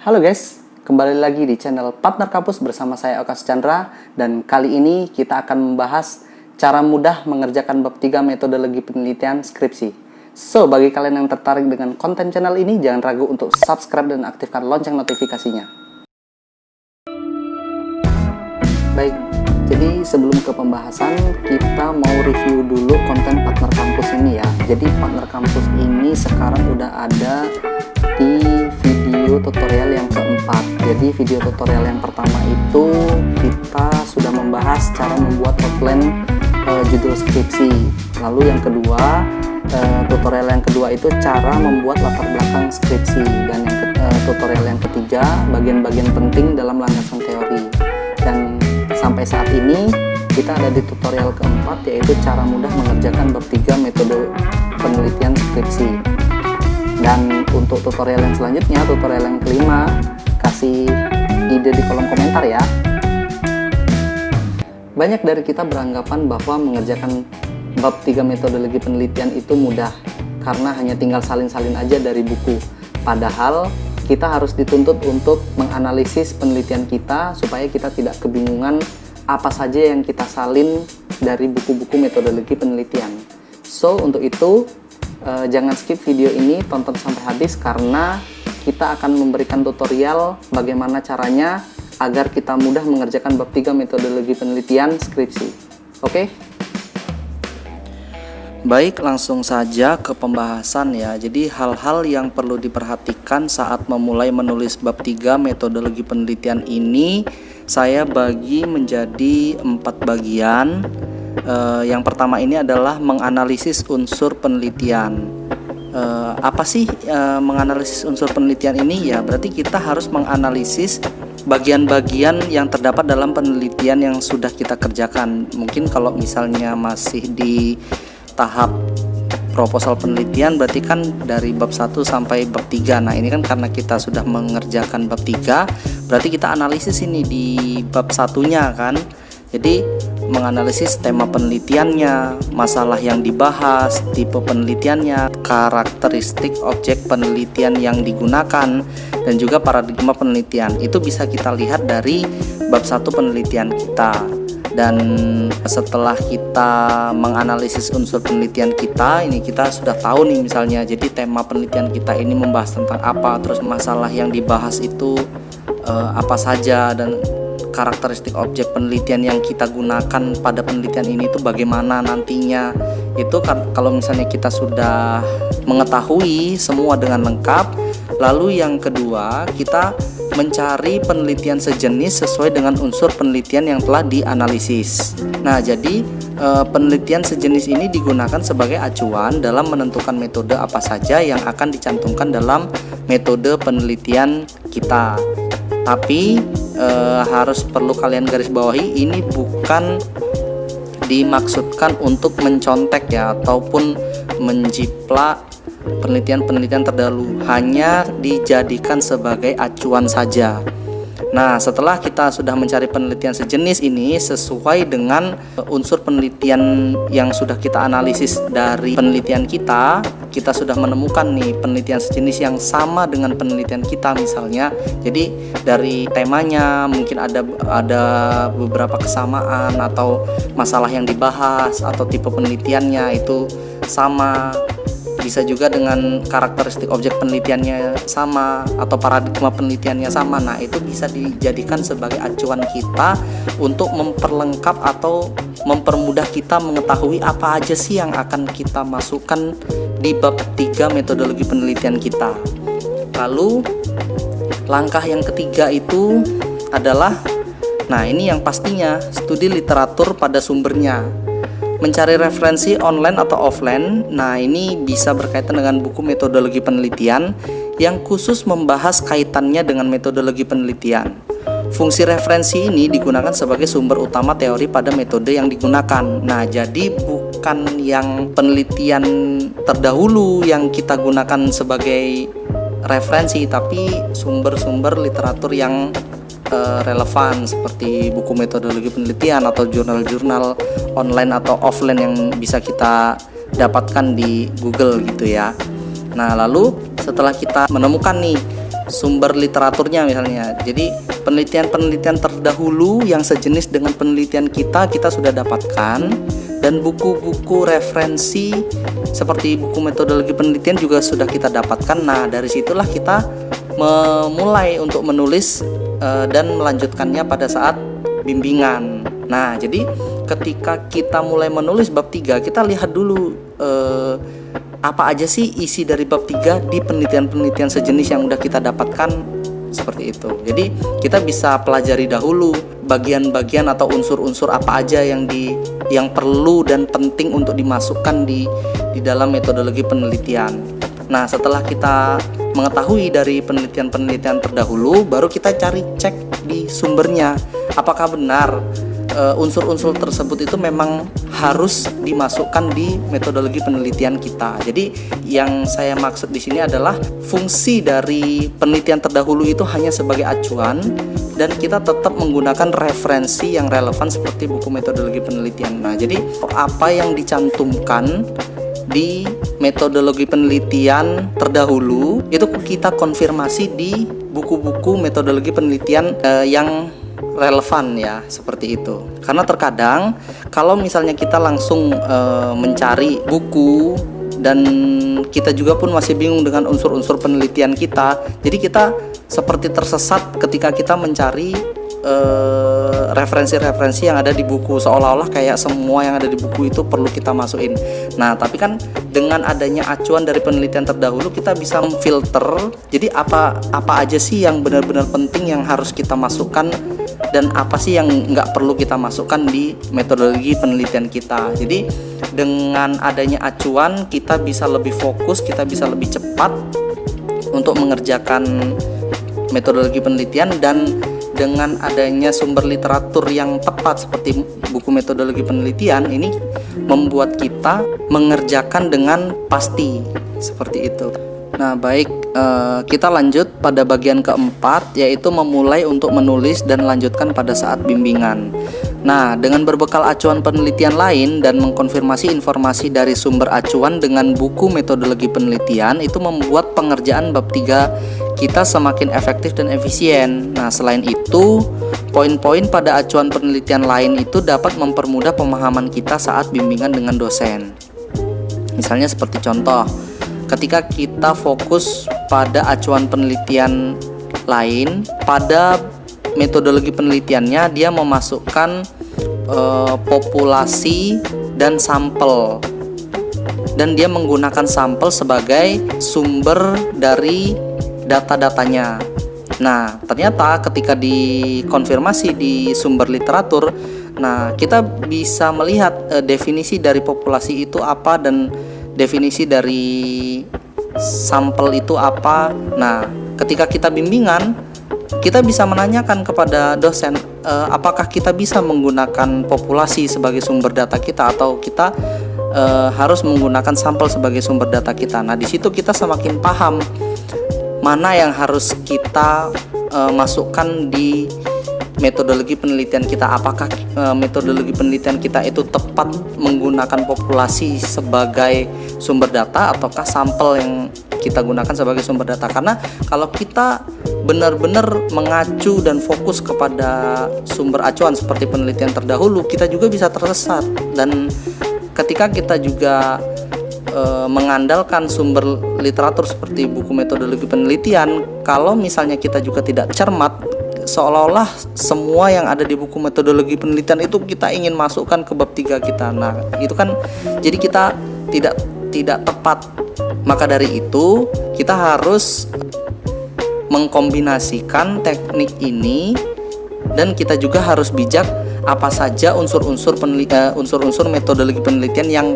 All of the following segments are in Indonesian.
Halo guys, kembali lagi di channel Partner Kampus bersama saya Oka Chandra. Dan kali ini kita akan membahas cara mudah mengerjakan bab 3 metodologi penelitian skripsi. So, bagi kalian yang tertarik dengan konten channel ini, jangan ragu untuk subscribe dan aktifkan lonceng notifikasinya. Baik, jadi sebelum ke pembahasan, kita mau review dulu konten Partner Kampus ini ya. Jadi Partner Kampus ini sekarang udah ada di video tutorial yang keempat. Jadi video tutorial yang pertama itu kita sudah membahas cara membuat outline judul skripsi. Lalu yang kedua, tutorial yang kedua itu cara membuat latar belakang skripsi. Dan tutorial yang ketiga, bagian-bagian penting dalam landasan teori. Dan sampai saat ini kita ada di tutorial keempat, yaitu cara mudah mengerjakan bab 3 metode penelitian skripsi. Dan untuk tutorial yang selanjutnya, tutorial yang kelima, kasih ide di kolom komentar ya. Banyak dari kita beranggapan bahwa mengerjakan bab 3 metodologi penelitian itu mudah karena hanya tinggal salin-salin aja dari buku. Padahal kita harus dituntut untuk menganalisis penelitian kita supaya kita tidak kebingungan apa saja yang kita salin dari buku-buku metodologi penelitian. So, untuk itu jangan skip video ini, tonton sampai habis karena kita akan memberikan tutorial bagaimana caranya agar kita mudah mengerjakan bab 3 metodologi penelitian skripsi. Oke? Baik, langsung saja ke pembahasan ya. Jadi hal-hal yang perlu diperhatikan saat memulai menulis bab 3 metodologi penelitian ini saya bagi menjadi 4 bagian. Yang pertama ini adalah menganalisis unsur penelitian. Apa sih menganalisis unsur penelitian ini? Ya, berarti kita harus menganalisis bagian-bagian yang terdapat dalam penelitian yang sudah kita kerjakan. Mungkin kalau misalnya masih di tahap proposal penelitian berarti kan dari bab 1 sampai bab 3. Nah, ini kan karena kita sudah mengerjakan bab 3, berarti kita analisis ini di bab satunya kan. Jadi menganalisis tema penelitiannya, masalah yang dibahas, tipe penelitiannya, karakteristik objek penelitian yang digunakan, dan juga paradigma penelitian. Itu bisa kita lihat dari bab 1 penelitian kita. Dan setelah kita menganalisis unsur penelitian kita, ini kita sudah tahu nih misalnya, jadi tema penelitian kita ini membahas tentang apa, terus masalah yang dibahas itu apa saja, dan karakteristik objek penelitian yang kita gunakan pada penelitian ini itu bagaimana nantinya. Itu kan kalau misalnya kita sudah mengetahui semua dengan lengkap, lalu yang kedua kita mencari penelitian sejenis sesuai dengan unsur penelitian yang telah dianalisis. Nah, jadi penelitian sejenis ini digunakan sebagai acuan dalam menentukan metode apa saja yang akan dicantumkan dalam metode penelitian kita. Tapi harus perlu kalian garis bawahi, ini bukan dimaksudkan untuk mencontek ya, ataupun menjiplak penelitian-penelitian terdahulu, hanya dijadikan sebagai acuan saja. Nah, setelah kita sudah mencari penelitian sejenis ini sesuai dengan unsur penelitian yang sudah kita analisis dari penelitian kita, kita sudah menemukan nih penelitian sejenis yang sama dengan penelitian kita misalnya. Jadi dari temanya mungkin ada beberapa kesamaan, atau masalah yang dibahas atau tipe penelitiannya itu sama. Bisa juga dengan karakteristik objek penelitiannya sama atau paradigma penelitiannya sama. Nah, itu bisa dijadikan sebagai acuan kita untuk memperlengkap atau mempermudah kita mengetahui apa aja sih yang akan kita masukkan di bab 3 metodologi penelitian kita. Lalu langkah yang ketiga itu adalah, nah ini yang pastinya, studi literatur pada sumbernya. Mencari referensi online atau offline. Nah, ini bisa berkaitan dengan buku metodologi penelitian yang khusus membahas kaitannya dengan metodologi penelitian. Fungsi referensi ini digunakan sebagai sumber utama teori pada metode yang digunakan. Nah, jadi bukan yang penelitian terdahulu yang kita gunakan sebagai referensi, tapi sumber-sumber literatur yang relevan seperti buku metodologi penelitian atau jurnal-jurnal online atau offline yang bisa kita dapatkan di Google gitu ya. Nah, lalu setelah kita menemukan nih sumber literaturnya misalnya. Jadi penelitian-penelitian terdahulu yang sejenis dengan penelitian kita sudah dapatkan, dan buku-buku referensi seperti buku metodologi penelitian juga sudah kita dapatkan. Nah, dari situlah kita memulai untuk menulis dan melanjutkannya pada saat bimbingan. Nah, jadi ketika kita mulai menulis bab 3, kita lihat dulu apa aja sih isi dari bab 3 di penelitian-penelitian sejenis yang udah kita dapatkan, seperti itu. Jadi kita bisa pelajari dahulu bagian-bagian atau unsur-unsur apa aja yang perlu dan penting untuk dimasukkan di dalam metodologi penelitian. Nah, setelah kita mengetahui dari penelitian-penelitian terdahulu, baru kita cari cek di sumbernya, apakah benar unsur-unsur tersebut itu memang harus dimasukkan di metodologi penelitian kita. Jadi yang saya maksud di sini adalah fungsi dari penelitian terdahulu itu hanya sebagai acuan, dan kita tetap menggunakan referensi yang relevan seperti buku metodologi penelitian. Nah, jadi apa yang dicantumkan di metodologi penelitian terdahulu itu kita konfirmasi di buku-buku metodologi penelitian yang relevan, ya, seperti itu. Karena terkadang kalau misalnya kita langsung mencari buku dan kita juga pun masih bingung dengan unsur-unsur penelitian kita, jadi kita seperti tersesat ketika kita mencari referensi-referensi yang ada di buku, seolah-olah kayak semua yang ada di buku itu perlu kita masukin. Nah, tapi kan dengan adanya acuan dari penelitian terdahulu, kita bisa memfilter. Jadi apa aja sih yang benar-benar penting yang harus kita masukkan, dan apa sih yang nggak perlu kita masukkan di metodologi penelitian kita. Jadi dengan adanya acuan, kita bisa lebih fokus, kita bisa lebih cepat untuk mengerjakan metodologi penelitian. Dan dengan adanya sumber literatur yang tepat seperti buku metodologi penelitian ini, membuat kita mengerjakan dengan pasti, seperti itu. Nah, baik, kita lanjut pada bagian keempat, yaitu memulai untuk menulis dan lanjutkan pada saat bimbingan. Nah, dengan berbekal acuan penelitian lain dan mengkonfirmasi informasi dari sumber acuan dengan buku metodologi penelitian, itu membuat pengerjaan bab 3 kita semakin efektif dan efisien. Nah, selain itu, poin-poin pada acuan penelitian lain itu dapat mempermudah pemahaman kita saat bimbingan dengan dosen. Misalnya seperti contoh, ketika kita fokus pada acuan penelitian lain, pada metodologi penelitiannya dia memasukkan populasi dan sampel, dan dia menggunakan sampel sebagai sumber dari data-datanya. Nah, ternyata ketika dikonfirmasi di sumber literatur, nah kita bisa melihat definisi dari populasi itu apa dan definisi dari sampel itu apa. Nah, ketika kita bimbingan, kita bisa menanyakan kepada dosen, apakah kita bisa menggunakan populasi sebagai sumber data kita, atau kita harus menggunakan sampel sebagai sumber data kita. Nah, di situ kita semakin paham mana yang harus kita masukkan di metodologi penelitian kita. Apakah metodologi penelitian kita itu tepat menggunakan populasi sebagai sumber data, ataukah sampel yang kita gunakan sebagai sumber data. Karena kalau kita benar-benar mengacu dan fokus kepada sumber acuan seperti penelitian terdahulu, kita juga bisa tersesat. Dan ketika kita juga mengandalkan sumber literatur seperti buku metodologi penelitian, kalau misalnya kita juga tidak cermat, seolah-olah semua yang ada di buku metodologi penelitian itu kita ingin masukkan ke bab 3 kita. Nah, itu kan jadi kita tidak tepat. Maka dari itu kita harus mengkombinasikan teknik ini, dan kita juga harus bijak apa saja unsur-unsur metodologi penelitian yang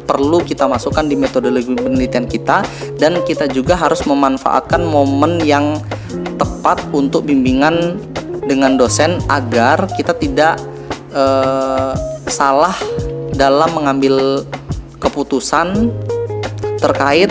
perlu kita masukkan di metodologi penelitian kita, dan kita juga harus memanfaatkan momen yang tepat untuk bimbingan dengan dosen agar kita tidak salah dalam mengambil keputusan terkait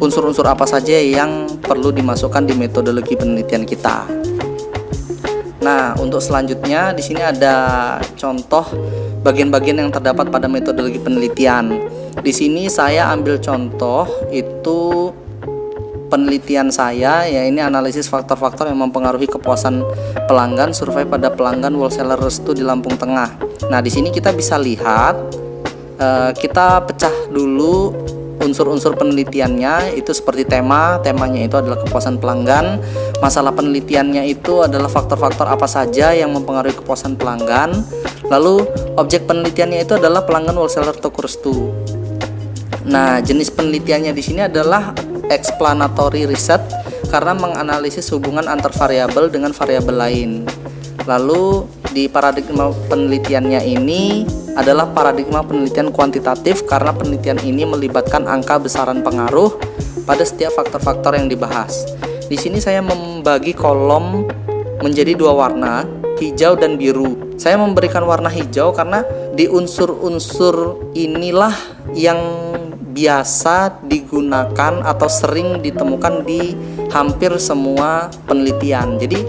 unsur-unsur apa saja yang perlu dimasukkan di metodologi penelitian kita. Nah, untuk selanjutnya di sini ada contoh bagian-bagian yang terdapat pada metodologi penelitian. Di sini saya ambil contoh itu penelitian saya ya, ini analisis faktor-faktor yang mempengaruhi kepuasan pelanggan, survei pada pelanggan wholesaler Restu di Lampung Tengah. Nah, di sini kita bisa lihat, kita pecah dulu unsur-unsur penelitiannya itu seperti temanya itu adalah kepuasan pelanggan, masalah penelitiannya itu adalah faktor-faktor apa saja yang mempengaruhi kepuasan pelanggan, lalu objek penelitiannya itu adalah pelanggan wholesaler toko Restu. Nah, jenis penelitiannya di sini adalah explanatory research karena menganalisis hubungan antar variabel dengan variabel lain. Lalu di paradigma penelitiannya ini adalah paradigma penelitian kuantitatif karena penelitian ini melibatkan angka besaran pengaruh pada setiap faktor-faktor yang dibahas. Di sini saya membagi kolom menjadi dua warna, hijau dan biru. Saya memberikan warna hijau karena di unsur-unsur inilah yang biasa digunakan atau sering ditemukan di hampir semua penelitian. Jadi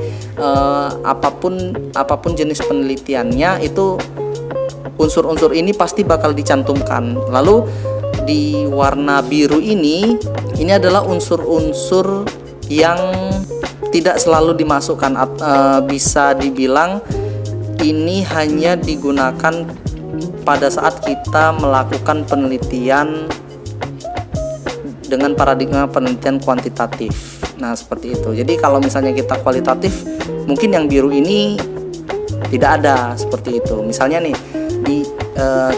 apapun jenis penelitiannya itu unsur-unsur ini pasti bakal dicantumkan. Lalu di warna biru ini adalah unsur-unsur yang tidak selalu dimasukkan, bisa dibilang ini hanya digunakan pada saat kita melakukan penelitian dengan paradigma penelitian kuantitatif. Nah, seperti itu. Jadi kalau misalnya kita kualitatif, mungkin yang biru ini tidak ada seperti itu. Misalnya nih,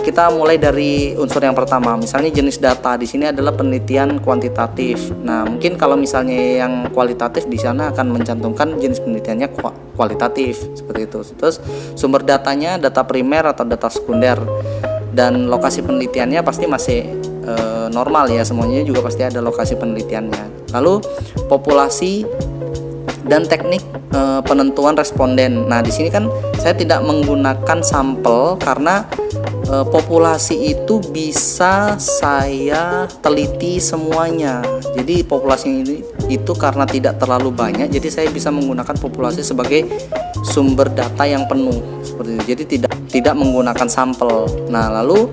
kita mulai dari unsur yang pertama. Misalnya jenis data di sini adalah penelitian kuantitatif. Nah, mungkin kalau misalnya yang kualitatif di sana akan mencantumkan jenis penelitiannya kualitatif seperti itu. Terus sumber datanya data primer atau data sekunder, dan lokasi penelitiannya pasti masih normal ya, semuanya juga pasti ada lokasi penelitiannya. Lalu populasi dan teknik penentuan responden. Nah, di sini kan saya tidak menggunakan sampel karena populasi itu bisa saya teliti semuanya. Jadi populasi ini itu karena tidak terlalu banyak, jadi saya bisa menggunakan populasi sebagai sumber data yang penuh seperti itu. Jadi tidak menggunakan sampel. Nah, lalu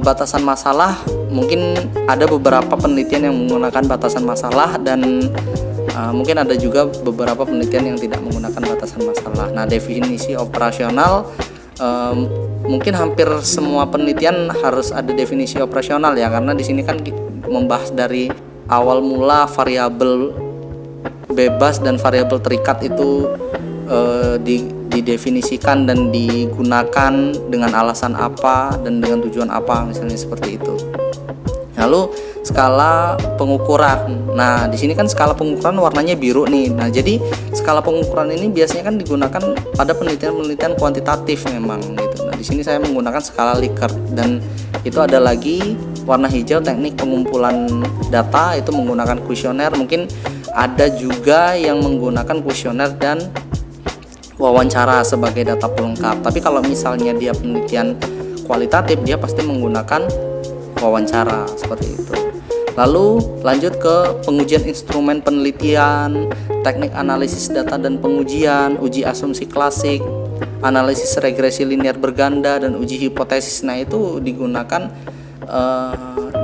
batasan masalah, mungkin ada beberapa penelitian yang menggunakan batasan masalah dan mungkin ada juga beberapa penelitian yang tidak menggunakan batasan masalah. Nah, definisi operasional, mungkin hampir semua penelitian harus ada definisi operasional ya, karena di sini kan membahas dari awal mula variabel bebas dan variabel terikat itu didefinisikan dan digunakan dengan alasan apa dan dengan tujuan apa, misalnya seperti itu. Lalu skala pengukuran. Nah, di sini kan skala pengukuran warnanya biru nih. Nah, jadi skala pengukuran ini biasanya kan digunakan pada penelitian-penelitian kuantitatif memang gitu. Nah, di sini saya menggunakan skala Likert, dan itu ada lagi warna hijau teknik pengumpulan data, itu menggunakan kuesioner. Mungkin ada juga yang menggunakan kuesioner dan wawancara sebagai data pelengkap. Tapi kalau misalnya dia penelitian kualitatif, dia pasti menggunakan wawancara seperti itu. Lalu lanjut ke pengujian instrumen penelitian, teknik analisis data dan pengujian, uji asumsi klasik, analisis regresi linear berganda, dan uji hipotesis. Nah, itu digunakan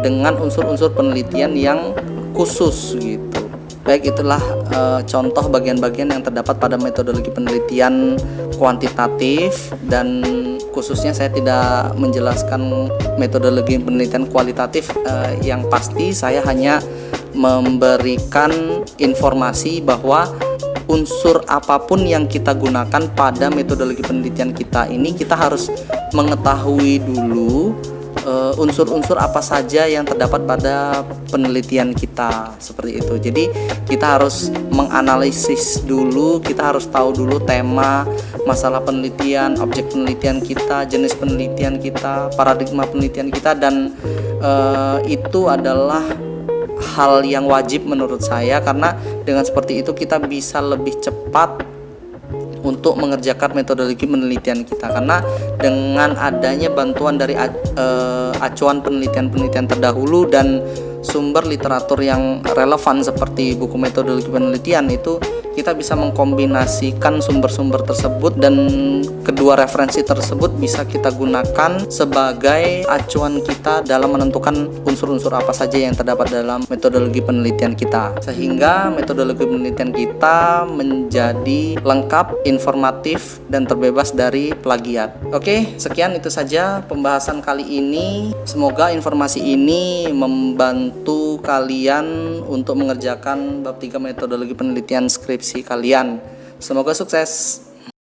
dengan unsur-unsur penelitian yang khusus gitu. Baik, itulah contoh bagian-bagian yang terdapat pada metodologi penelitian kuantitatif, dan khususnya saya tidak menjelaskan metodologi penelitian kualitatif. Yang pasti saya hanya memberikan informasi bahwa unsur apapun yang kita gunakan pada metodologi penelitian kita ini, kita harus mengetahui dulu unsur-unsur apa saja yang terdapat pada penelitian kita, seperti itu. Jadi kita harus menganalisis dulu, kita harus tahu dulu tema, masalah penelitian, objek penelitian kita, jenis penelitian kita, paradigma penelitian kita, dan itu adalah hal yang wajib menurut saya, karena dengan seperti itu kita bisa lebih cepat untuk mengerjakan metodologi penelitian kita. Karena dengan adanya bantuan dari acuan penelitian-penelitian terdahulu dan sumber literatur yang relevan seperti buku metodologi penelitian, itu kita bisa mengkombinasikan sumber-sumber tersebut, dan kedua referensi tersebut bisa kita gunakan sebagai acuan kita dalam menentukan unsur-unsur apa saja yang terdapat dalam metodologi penelitian kita, sehingga metodologi penelitian kita menjadi lengkap, informatif, dan terbebas dari plagiat. Oke, sekian itu saja pembahasan kali ini. Semoga informasi ini membantu kalian untuk mengerjakan bab 3 metodologi penelitian skripsi kalian. Semoga sukses.